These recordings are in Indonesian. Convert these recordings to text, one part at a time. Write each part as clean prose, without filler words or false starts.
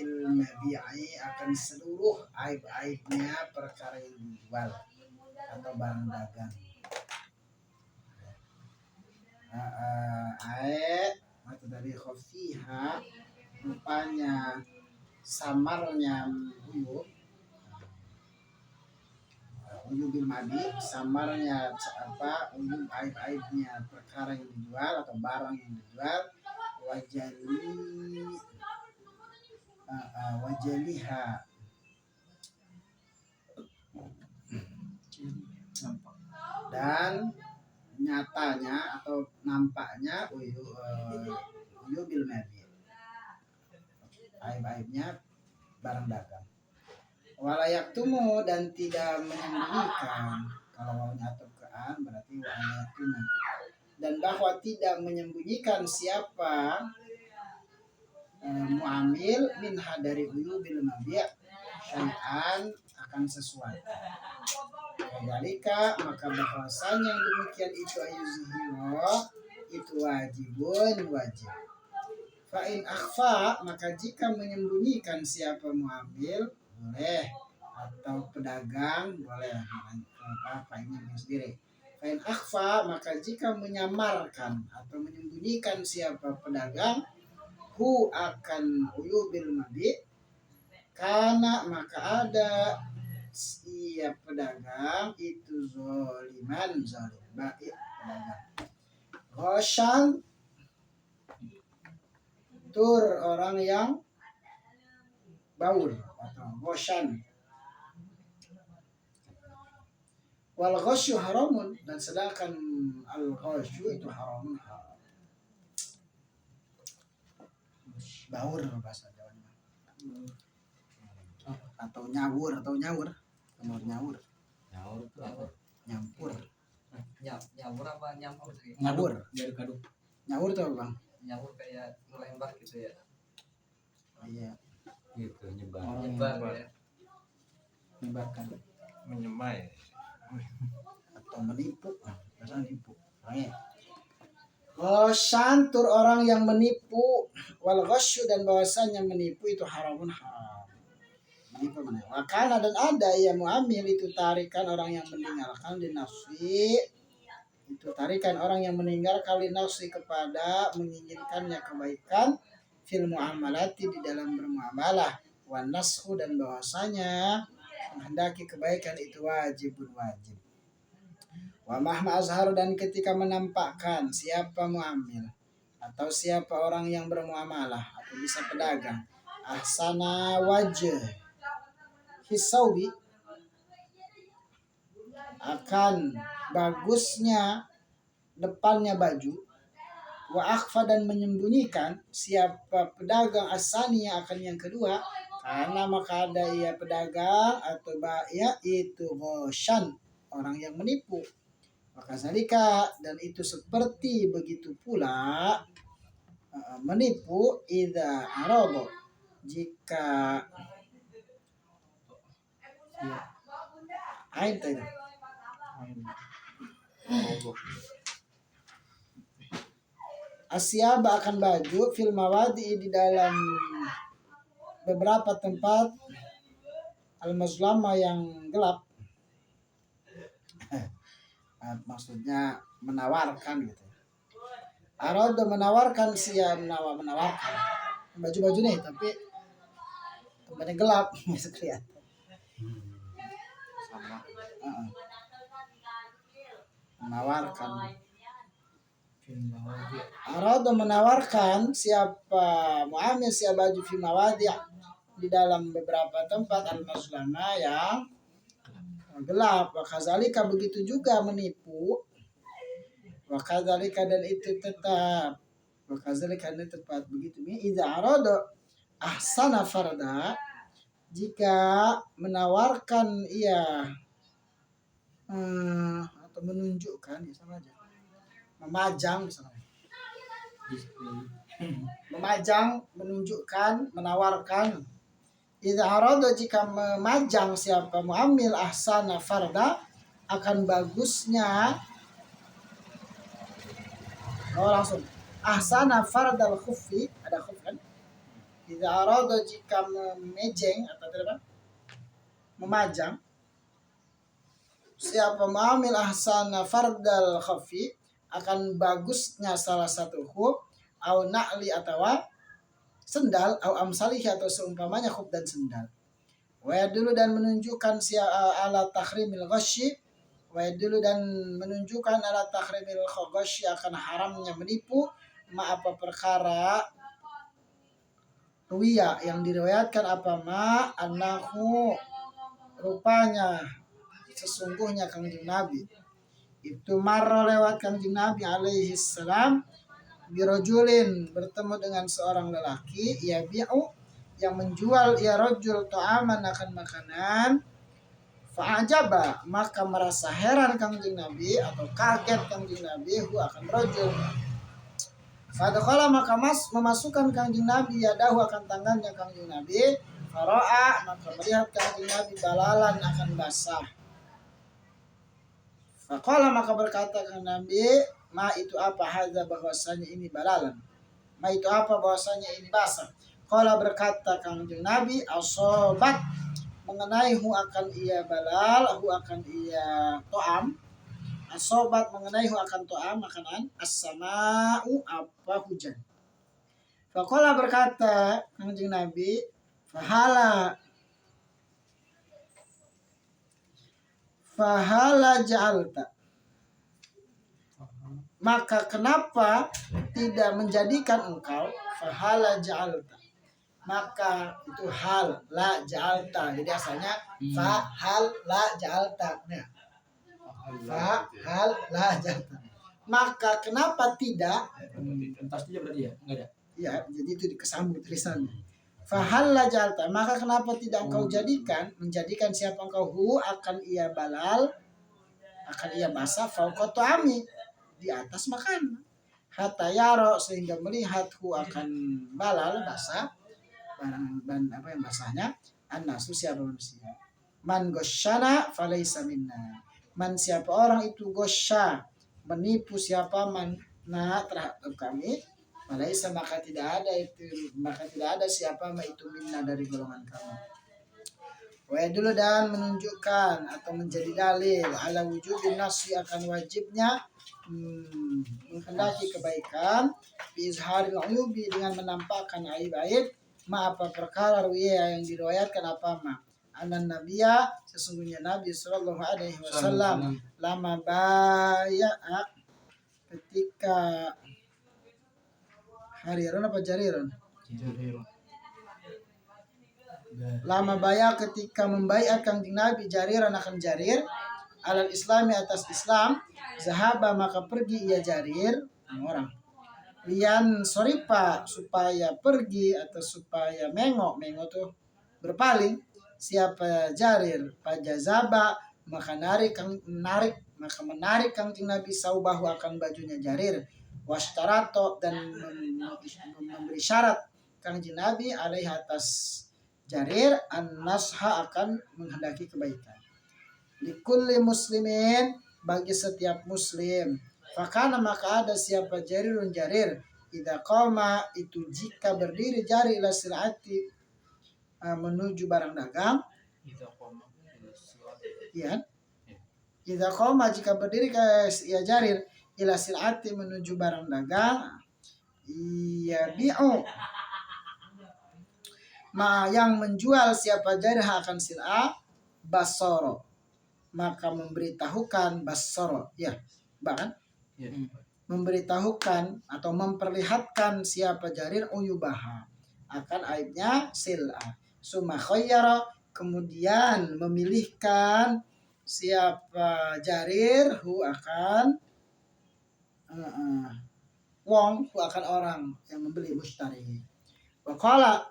bil mabi'i akan seluruh aib-aibnya perkara yang dijual atau barang dagang. Aib atau dari khafiha rupanya samarnya uyub bil mabi, samarnya uyub aib-aibnya perkara yang dijual atau barang yang dijual, wajaliha dan nyatanya atau nampaknya uyub bil mabi, aib-aibnya barang dagang. Walayak tumu dan tidak menyembunyikan, kalau wawunya atau kean berarti walayak tumu, dan bahwa tidak menyembunyikan siapa muamil minha dari uyubil mabi' syai'an akan sesuatu. Wadhalika maka bahwasanya yang demikian itu ayuzhiro itu wajib. Fa'in akhfa maka jika menyembunyikan siapa muamil boleh, atau pedagang boleh, apa ini sendiri. Fa'in akhfa maka jika menyamarkan atau menyembunyikan siapa pedagang hu akan uyubil mabi, karena maka ada ia pedagang itu zoliman zalim baik pedagang. Ghoshan tur orang yang baur atau ghoshan. Wal ghosyu haramun, dan sedangkan al ghosyu itu haramun, baur bahasa Jawanya. Atau nyawur Nyawur itu apa? Nyampur apa nyampur? Nyawur tuh apa, Bang? Nyawur kayak melempar gitu ya. Iya. Gitu, nyebar Ya. Menyebarkan, menyemai atau menipu, bahasa nipu. Santur orang yang menipu, wal ghasyu dan bahwasanya menipu itu haramun haram. Menipu mana? Wakana dan ada yang muamil itu tarikan orang yang meninggalkan linafsi, itu tarikan orang yang meninggalkan linafsi kepada menginginkannya kebaikan fil muamalati di dalam bermuamalah, wan nashu dan bahwasanya menghendaki kebaikan itu wajib. Wa mahma azhar dan ketika menampakkan siapa muamil atau siapa orang yang bermuamalah atau bisa pedagang ahsana wajh hisaubi akan bagusnya depannya baju, wa akhfa dan menyembunyikan siapa pedagang asaniya akan yang kedua, karena maka ada ia pedagang atau baya itu ghoshan orang yang menipu. Maka zalika dan itu seperti begitu pula menipu idza arada jika asyaba akan baju fil mawadi di dalam beberapa tempat al-mazlama yang gelap. Maksudnya menawarkan gitu. Arada menawarkan menawarkan baju-baju nih tapi tempatnya gelap bisa kelihatan. Sama. Menawarkan. Arada menawarkan siapa muamil siapa baju fi mawadi di dalam beberapa tempat al-mazlama yang gelap. Wakazalika begitu juga menipu. Wakazalika dan itu tetap. Wakazalika dan tepat begitu. Idza arada ahsana farda jika menawarkan ia atau menunjukkan ya sama aja. Memajang misalnya. Memajang, menunjukkan, menawarkan. Idza arada jika memajang siapa muamil ahsana farda akan bagusnya langsung ahsana fardal khuffi, ada khuf kan? Idza arada jika memejeng atau apa? Memajang siapa ma'amil ahsana fardal khafi akan bagusnya salah satu khuf au na'li atau sendal au amsalih atau seumpamanya khuf dan sendal. Wa dulu dan menunjukkan ala tahrimil ghasyi wa dulu dan menunjukkan ala tahrimil ghasyi akan haramnya menipu ma apa perkara ruwiya yang diriwayatkan apa ma annahu rupanya sesungguhnya Kanjeng Nabi itu marra lewat Kanjeng Nabi alaihi salam birojulin bertemu dengan seorang lelaki ya bi'u yang menjual ya rojul ta'aman akan makanan fa'ajaba maka merasa heran Kanjeng Nabi atau kaget Kanjeng Nabi hu akan rojul fadakhala maka memasukkan Kanjeng Nabi yadahu akan tangannya Kanjeng Nabi fara'a maka melihat Kanjeng Nabi balalan akan basah faqala maka berkata Kanjeng Nabi ma itu apa hadza bahwasanya ini balalan ma itu apa bahwasanya ini basah. Qala berkata Kanjeng Nabi asobat mengenai hu akan ia balal hu akan ia to'am asobat mengenai hu akan to'am makanan as-sama'u apa hujan. Faqala berkata Kanjeng Nabi fahala ja'alta maka kenapa tidak menjadikan engkau fahala ja'alta maka itu hal la ja'alta jadi asalnya fa hal la ja'alta nah fa hal la ja'alta maka kenapa tidak Pastinya berarti ya enggak ada. ya jadi itu dikesambung tulisannya fa hal la ja'alta maka kenapa tidak engkau menjadikan siapa engkau hu akan ia balal akan ia basah fauqa tu'ami di atas makanan hatta yaro sehingga melihat hu akan balal basah barang apa yang basahnya annasu siapa manusia man gosyana falaysa minna man siapa orang itu gosya menipu siapa man terhadap kami falaysa maka tidak ada siapa itu minna dari golongan kami. Wa dulu dan menunjukkan atau menjadi dalil ala wujudin nasi akan wajibnya menghendaki kebaikan bi izharil uyubi dengan menampakkan aib-aib ma apa perkara ruwiya yang diriwayatkan apa ma anan nabiya sesungguhnya Nabi sallallahu alaihi wasallam lama baya'a ketika hariran apa jariran lama baya ketika membaiat Kanjeng Nabi jariran akan jarir alal islami atas Islam zahaba maka pergi ia jarir orang lian soripa supaya pergi atau supaya mengo tuh berpaling siapa jarir pajazaba maka menarik Kanjeng Nabi saubahu akan bajunya jarir washtarato dan memberi syarat Kanjeng Nabi alaihi atas jarir an-nasha akan menghendaki kebaikan likulli muslimin bagi setiap muslim fakana maka ada siapa jarirun jarir idza qama itu jika berdiri jari ila silati menuju barang dagang ya idza qama jika berdiri ya jarir ila silati menuju barang dagang ya bi'u ma yang menjual siapa jarir akan sil'a basoro maka memberitahukan basoro ya bahkan memberitahukan atau memperlihatkan siapa jarir uyubaha akan aibnya sil'a summa khayyara kemudian memilihkan siapa jarir hu akan hu akan orang yang membeli mushtari wa qala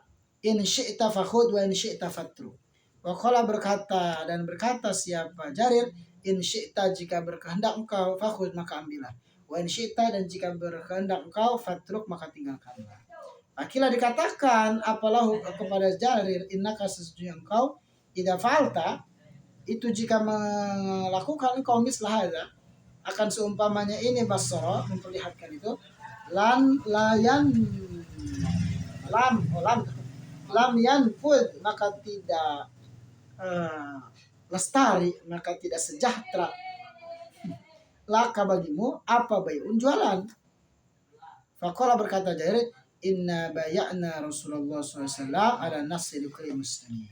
in syi'ta fakhud wa in syi'ta fatru wa qala berkata siapa jarir in syi'ta jika berkehendak engkau fakhud maka ambillah wa in syi'ta dan jika berkehendak engkau fatruk maka tinggalkanlah. Akilah dikatakan apalah kepada jarir innaka sesungguhnya engkau idza fa'alta itu jika melakukan engkau mislah hadza akan seumpamanya ini basara memperlihatkan itu lam lam yanfud, maka tidak lestari, maka tidak sejahtera laka bagimu apa bayun jualan. Faqala berkata Jarir, inna baya'na Rasulullah SAW ala nasri kulli muslimin.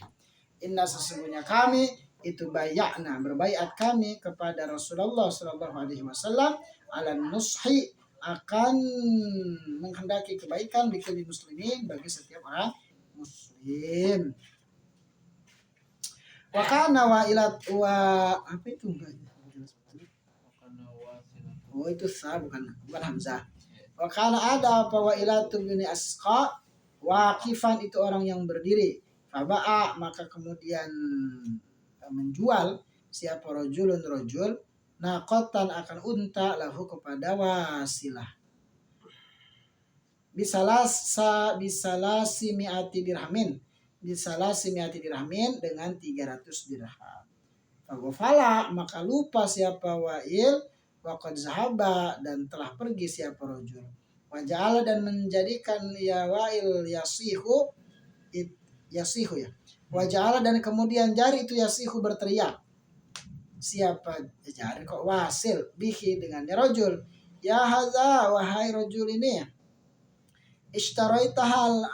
Inna sesungguhnya kami itu baya'na berbaiat kami kepada Rasulullah SAW ala nushi akan menghendaki kebaikan bagi muslimin bagi setiap orang muslim. Wa kana wa ilat wa apa itu enggak? Oh itu sa bukan hamzah. Wa kana ada apa wa ilatu bin asqa waqifan itu orang yang berdiri. Faba'a maka kemudian menjual siapa rajulun rajul naqatan akan unta lahu kepada Wasilah. Bisalasi mi'ati dirhamin. Bisalasi mi'ati dirhamin dengan 300 dirham. Fagofala maka lupa siapa Wa'il waqad zahaba dan telah pergi siapa rajul. Waja'ala dan menjadikan ya Wa'il yasihu ya. Waja'ala dan kemudian Jari itu yasihu berteriak. Siapa Jari kok Wasil bihi dengan ya rajul. Ya hadza wahai rajul ini. Ishtaraitahal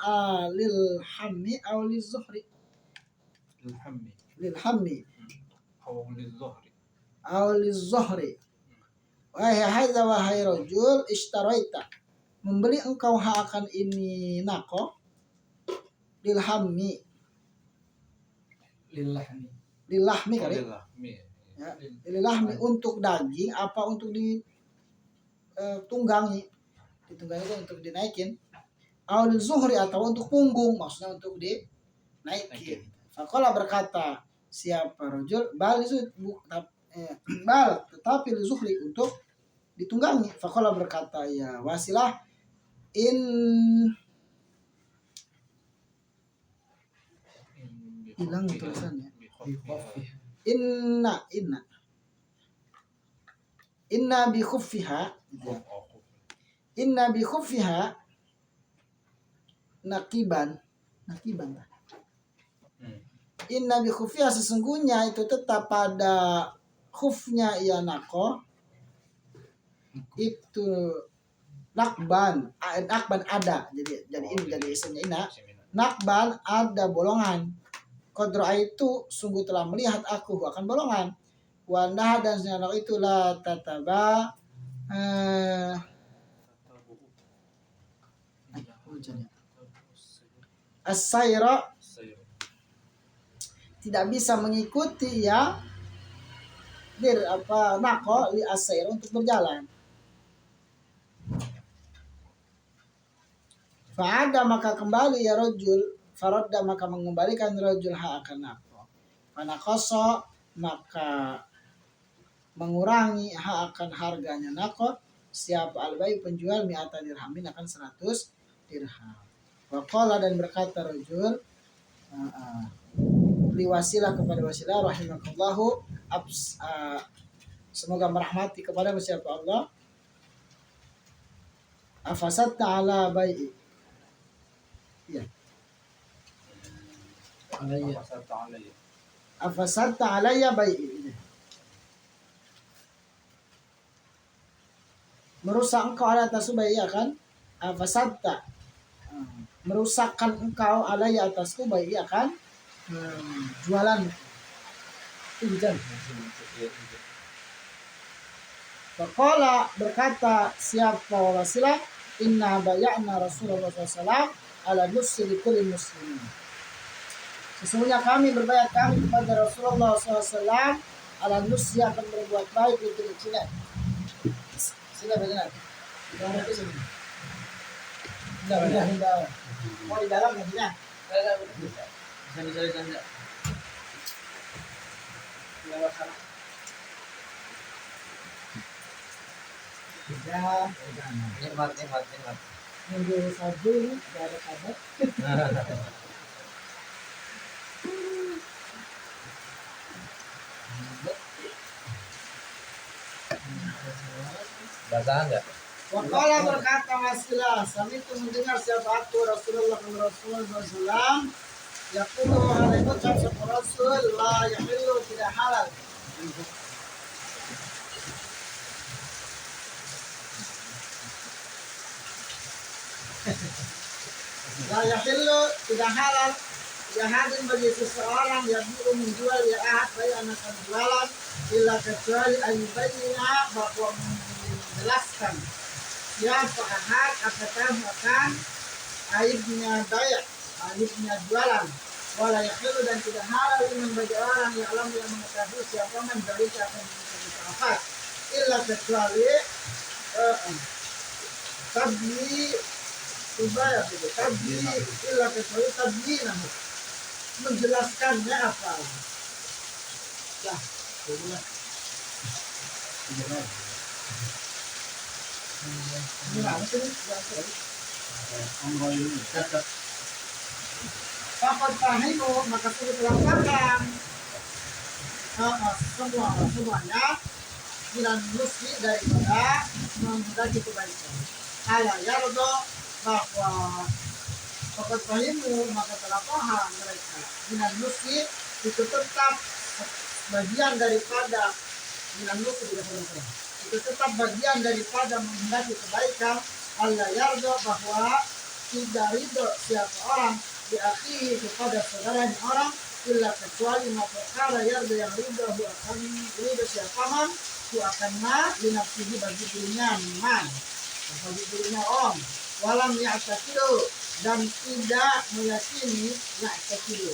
lil hammi aw lil zuhri. Lil hammi aw lil zuhri. Wahai rajul ishtaraita membeli engkau akan ini nako lil hammi lilahmi kali ya, lilahmi untuk daging apa untuk ditunggangi itu untuk dinaikin awal zuhri atau untuk punggung maksudnya untuk dinaikin. Faqala berkata siapa rajul bal tetapi zuhri untuk ditunggangi. Faqala berkata ya Wasilah hilang tulisannya. Inna bi khuffiha nakiban lah. Inna bi khuffiha sesungguhnya itu tetap pada khufnya ia nako itu nakban ada jadi ini jadi isimnya ina nakban ada bolongan. Qadra itu sungguh telah melihat aku akan bolongan. Wanah dan senyawa itulah tataba as-sayra tidak bisa mengikuti ya nako li as-sayra untuk berjalan. Fa'ada maka kembali ya rajul faradda maka mengembalikan rajul akan nako. Fanakoso maka mengurangi akan harganya nako siapa albai penjual mi'ata dirhamin akan 100 dirham. Waqala dan berkata rajul liwasilah kepada Wasilah rahimakallahu semoga merahmati kepada siapa Allah. Afasatta ala bai'i ya afasatta alayya bai'i merusak engkau atas bai'i akan afasatta merusakkan engkau alayya atas bai'i akan jualan itu hujan. Faqala berkata siapa Wasilah inna baya'na Rasulullah SAW ala nusri kulli muslimin. Sesungguhnya kami berbayat kami kepada Rasulullah SAW ala nusri akan berbuat baik untuk Cina. Sila benar. Jangan itu sini. Tidak. Mau di dalam nggak sini? Bisa. Lewat sana. Ya, nikmat. Nunggu sabu ini, gak ada kabar. Basah enggak? Wakala berkata Wasilah, kami itu mendengar siapa aku Rasulullah SAW yaqulu hal ucap sapa Rasul la yahillu tidak halal. La yahillu tidak halal jahadin bagi seseorang yang menjual ya ahad bayi anak jualan bila kecuali ayubayyina bahwa menjelaskan siapa ahad akan aibnya bayar, aibnya jualan. Wala yahilu dan tidak halal bagi orang yang alam yang mengetahui siapa dari akan menjadi illa kecuali tabli ubaya itu tabli illa kecuali tabli nahu menjelaskannya apa. Nah, Fakot fahimu maka sudah terangkan semuanya bilang musli daripada menghendaki kebaikan. Ala yardo bahwa fakot fahimu maka telah paham mereka bilang musli itu tetap bagian daripada bilang musli itu tetap bagian daripada menghendaki kebaikan. Allah yardo bahwa tidak ridho siapa orang diakhihi kepada saudaranya orang illa kecuali perkara yardo yang ridho akan ridho siapa man itu akan linafsihi bagi dirinya man bagi dirinya orang walam ya'taqidu dan tidak meyakini ya'taqidu.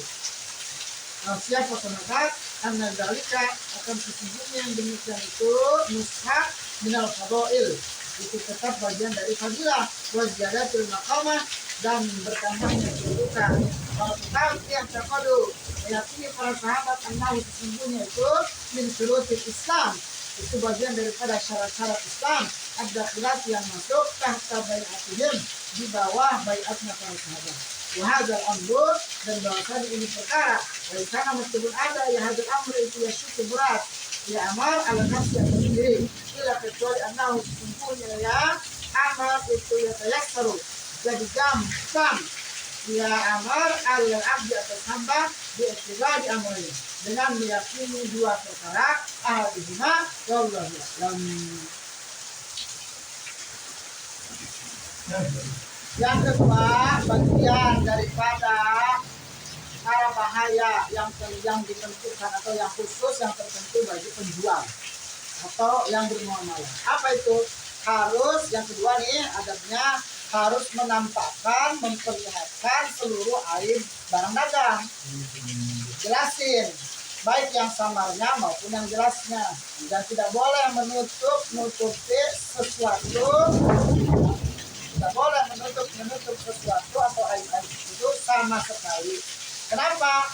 Nah, siapa senakat anna dalika akan sesungguhnya yang demikian itu nushah minal fadail itu tetap bagian dari fadilah wajadatul maqamah dan bertambahnya kedudukan. Kalau kita yang terkodo meyakini para sahabat annahu sesungguhnya itu min syurutil Islam itu bagian daripada syarat-syarat Islam ada khilaf yang masuk tahta bai'atihim di bawah bai'atnya para sahabat. Wahadzal amru dan bahwasanya ini perkara dari sana meskipun ada ya hadzal amru itu ya syukur berat ya amal ala nafsi yang sendiri tidak kecuali annahu sesungguhnya ya amal itu ya tayassaru jadi gampang ya amal ala abdi atas hamba diiktibari amalnya dengan meyakini dua perkara ahadihima wallahu a'lam. Yang kedua bagian daripada cara bahaya yang ditentukan atau yang khusus yang tertentu bagi penjual atau yang bermuamalah. Apa itu? Harus yang kedua nih adabnya harus menampakkan memperlihatkan seluruh aib barang dagang. Jelasin baik yang samarnya maupun yang jelasnya dan tidak boleh menutupi sesuatu. Tidak boleh menutup sesuatu atau aib-aib itu sama sekali. Kenapa?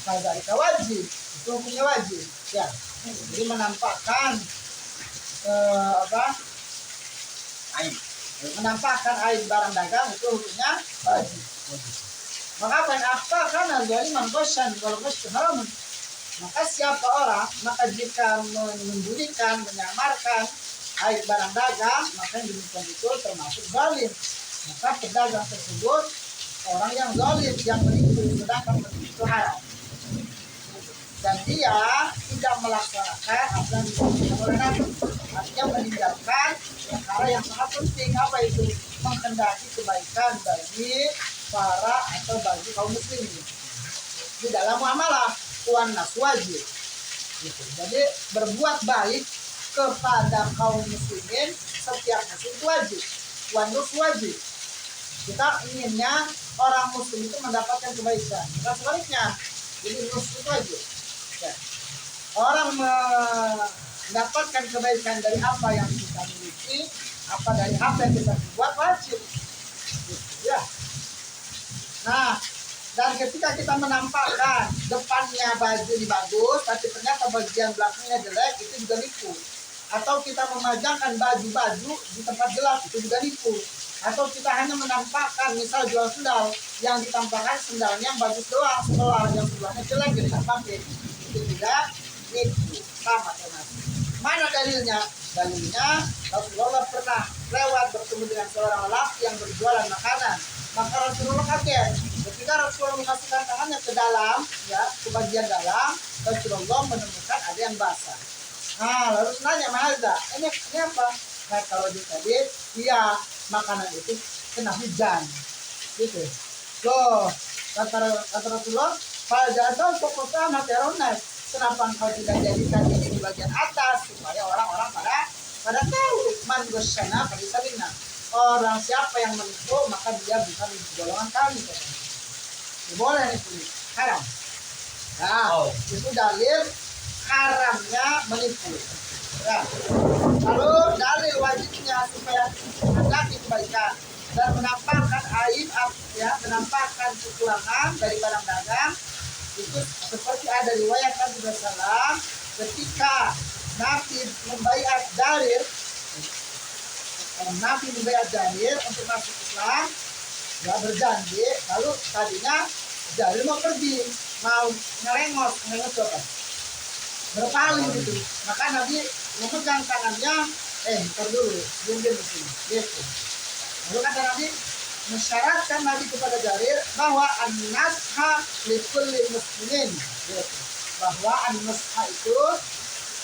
Kalau dari wajib itu punya wajib ya. Jadi menampakkan aib, menampakkan aib barang dagang itu hukumnya wajib. Maka apa karena dari mangkosan kalau haram. Maka siapa orang maka jika menyembunyikan menyamarkan aib barang dagang maka yang demikian itu termasuk zalim. Maka pedagang tersebut orang yang zalim yang menipu sedangkan menipu itu haram dan dia tidak melaksanakan apa yang dilakukan oleh Nabi, artinya meninggalkan perkara yang sangat penting. Apa itu? Menghendaki kebaikan bagi para atau bagi kaum muslimin di dalam muamalah wan nas wajib gitu. Jadi berbuat baik kepada kaum muslimin setiap muslim wajib, wan nas wajib. Kita inginnya orang muslim itu mendapatkan kebaikan, bukan sebaliknya. Jadi nus itu wajib. Ya. Orang mendapatkan kebaikan dari apa yang kita miliki, apa dari apa yang kita buat wajib. Ya. Nah, dan ketika kita menampakkan depannya baju ini bagus, tapi ternyata bagian belakangnya jelek, itu juga nipu. Atau kita memajangkan baju-baju di tempat gelap, itu juga nipu. Atau kita hanya menampakkan misal jual sendal, yang ditampakkan sendalnya yang bagus doang, setelah yang sebelahnya jelek jadi tak pakai. Itu juga nipu, sama dengan Mana dalilnya? Dalilnya Rasulullah pernah lewat bertemu dengan seorang lelaki yang berjualan makanan. Maka Rasulullah kaget. Ketika Rasulullah memasukkan tangannya ke dalam, ya, ke bagian dalam, Rasulullah menemukan ada yang basah. Nah, lalu nanya Mahza, ini apa? Nah, kalau tadi, iya, makanan itu kena hujan, gitu. Loh, kata Rasulullah, pada jatuh pokok sama teronas. Kenapa engkau tidak jadikan ini di bagian atas supaya orang-orang pada tahu man gosana pada orang siapa yang menipu maka dia bukan di golongan kami. Boleh nih haram. Nah, itu dalil haramnya menipu. Ya. Lalu dalil wajibnya supaya hendaki kebaikan dan menampakkan aib, ya, menampakkan kekurangan dari barang dagang. Itu seperti ada riwayat Nabi SAW ketika Nabi membaiat Jarir untuk masuk Islam, ya, berjanji. Lalu tadinya Jarir mau pergi, mau ngelengos apa? Berpaling gitu. Maka Nabi memegang tangannya, ntar dulu, diam di sini, gitu. Lalu kata Nabi, mensyaratkan Nabi kepada Jarir bahwa an-nasha likulli muslimin, gitu. Bahwa an-nasha itu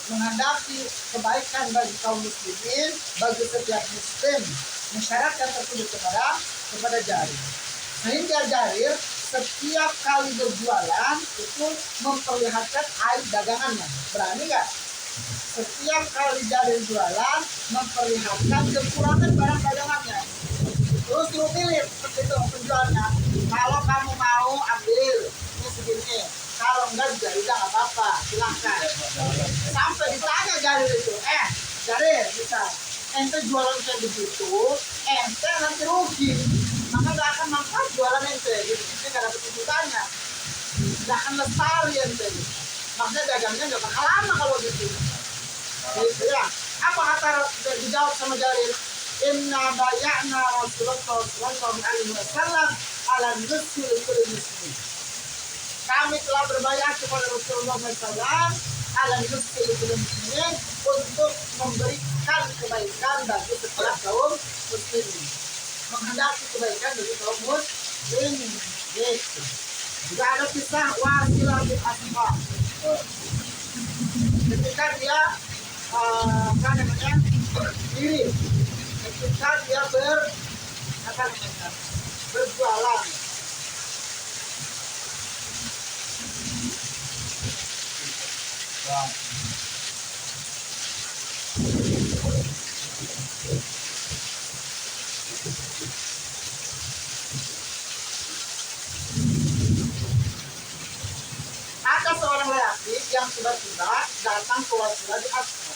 menghendaki kebaikan bagi kaum muslimin, bagi setiap muslim. Mensyaratkan tersebut kepada Jarir. Sehingga Jarir setiap kali berjualan itu memperlihatkan aib dagangannya. Berani nggak? Setiap kali Jarir jualan memperlihatkan kekurangan barang dagangannya. Terus suruh pilih seperti itu penjualnya. Kalau kamu mau ambil ini segini, kalau enggak juga udah nggak apa-apa, silahkan. Sampai ditanya Jarir itu, Jarir bisa, ente jualan kayak begitu, ente nanti rugi, maka nggak akan manfaat jualan ente, gitu. Ente nggak dapat tuntutannya, nggak akan lestari ente. Maksudnya dagangnya nggak bakal lama kalau gitu. Gitu ya. Apa kata dijawab sama Jarir? Inna bayana Rasulullah sallallahu alaihi wasallam ala nusul kulli muslim. Kami telah berbayar kepada Rasulullah SAW ala nusul kulli muslimin untuk memberikan kebaikan bagi setiap kaum muslimin. Menghendaki kebaikan bagi kaum muslimin. Gitu. Juga ada kisah Wasilah bin Asma. Ketika dia diri, ketika dia berjualan. Ada seorang lelaki yang tiba-tiba datang ke Wasilah di Asma,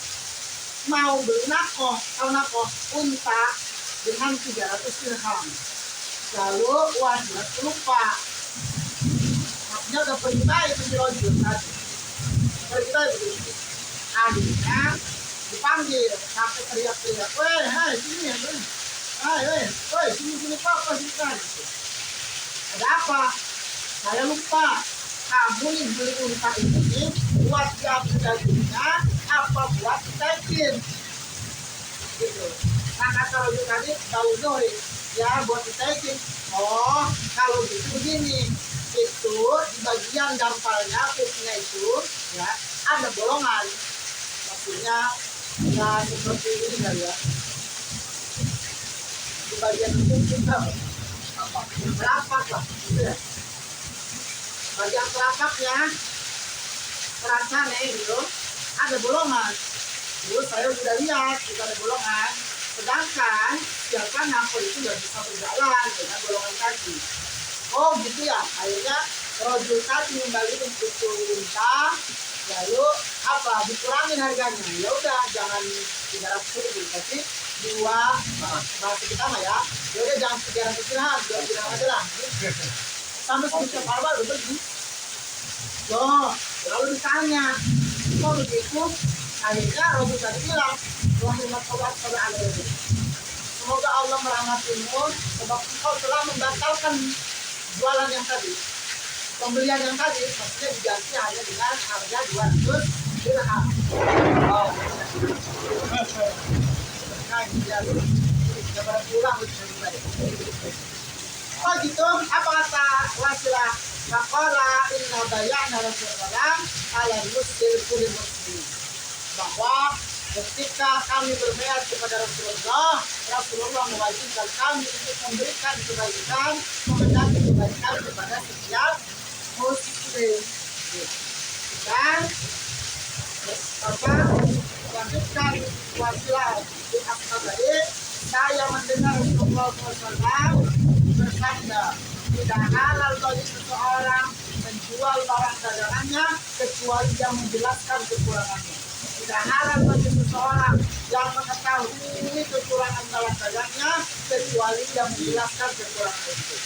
mau beli nakoh, unta dengan 300 dirham. Lalu Wasilah lupa, maknya udah pergi baik ke Rojul tadi. Pergi baik begitu. Akhirnya dipanggil, sampai teriak-teriak, hai sini, hai sini apa sini kan? Ada apa? Saya lupa. Kamu nih beli unta ini buat diambil dagingnya apa buat ditekin? Gitu. Nah kata Rojul tadi tahu Zohri, ya buat ditekin. Oh kalau gitu begini, itu di bagian dampalnya kupingnya itu ya ada bolongan, maksudnya ya seperti ini kali ya, di bagian itu kita telapak lah gitu ya, bagian telapaknya terancane gitu ada bolongan. Terus saya sudah lihat itu ada bolongan, sedangkan siapa nafsu itu nggak bisa berjalan dengan bolongan kaki. Oh gitu ya, akhirnya Rojul tadi kembali untuk unta, lalu apa dikurangin harganya. Ya udah jangan 300.000 tapi bahasa kita mah ya udah jangan 300 dirham, 2 dirham aja lah. Sampai sekitar apa udah pergi. Loh, lalu ditanya, kok begitu? Akhirnya Rojul tadi bilang, semoga Allah merahmatimu sebab engkau telah membatalkan jualan yang tadi, pembelian yang tadi, maksudnya diganti hanya dengan harga 200 Oh. Oh gitu, apa kata wasilah? Maqala inna bayana Rasulullah ala muslim kulli muslim. Bahwa ketika kami berbayat kepada Rasulullah, Rasulullah mewajibkan kami untuk memberikan kebaikan, mengendaki kebaikan kepada setiap muslim. Dan apa? Lanjutkan wasilah di atas tadi, saya mendengar Rasulullah SAW bersabda, tidak halal bagi seseorang menjual barang dagangannya kecuali yang menjelaskan kekurangannya. Tidak halal bagi seseorang yang mengetahui kekurangan barang dagangnya kecuali yang menjelaskan kekurangan itu.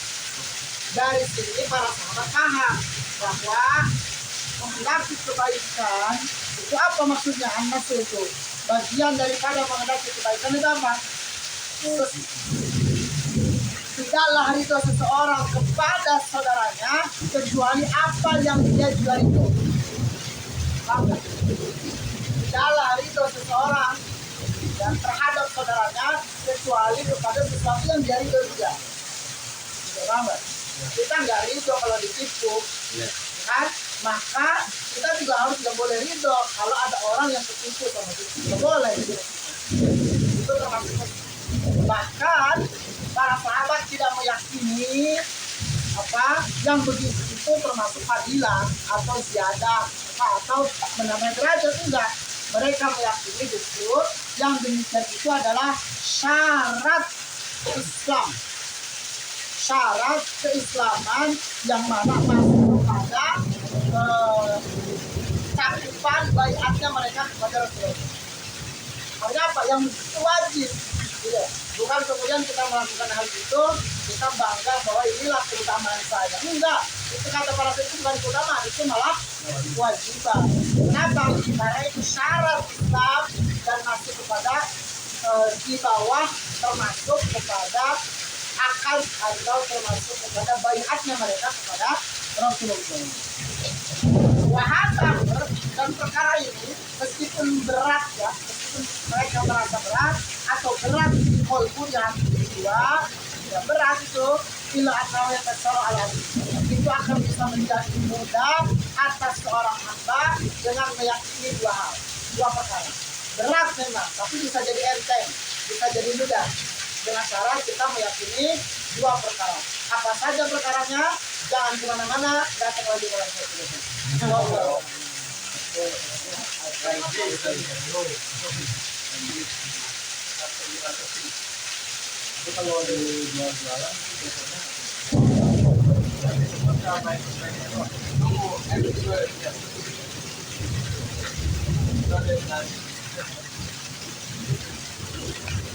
Dari sini para sahabat paham bahwa mengendaki kebaikan itu apa maksudnya? Maksud itu bagian daripada mengendaki kebaikan itu apa? Tidaklah ridho seseorang kepada saudaranya kecuali apa yang dia jual itu. Tidaklah ridho seseorang dan terhadap saudaranya kecuali kepada sesuatu yang dia ridho juga. Kita nggak ridho kalau ditipu, kan? Maka kita juga harus nggak boleh ridho kalau ada orang yang tertipu sama kita. Nggak boleh gitu. Itu termasuk. Bahkan para sahabat tidak meyakini apa yang begitu itu termasuk fadilah atau ziyadah atau menambah derajat, enggak. Mereka meyakini justru yang demikian itu adalah syarat Islam, syarat keislaman yang mana masuk kepada cakupan baiatnya mereka kepada Rasulullah. Artinya apa? Yang itu wajib. Gitu. Bukan kemudian kita melakukan hal itu, kita bangga bahwa inilah keutamaan saya. Enggak. Itu kata para itu bukan keutamaan, itu malah kewajiban. Kenapa? Karena itu syarat Islam dan masuk kepada di bawah termasuk kepada akal atau termasuk kepada baiatnya mereka kepada Rasulullah. Wahata dan perkara ini meskipun berat ya, meskipun mereka merasa berat atau berat di kolbu yang kedua, ya berat itu bila atau yang tersorong alam itu akan bisa menjadi mudah atas seorang hamba dengan meyakini dua perkara. Berat memang, tapi bisa jadi enteng, bisa jadi mudah dengan cara kita meyakini dua perkara. Apa saja perkaranya? Jangan kemana-mana, datang lagi dalam satu. Kalau di jualan biasanya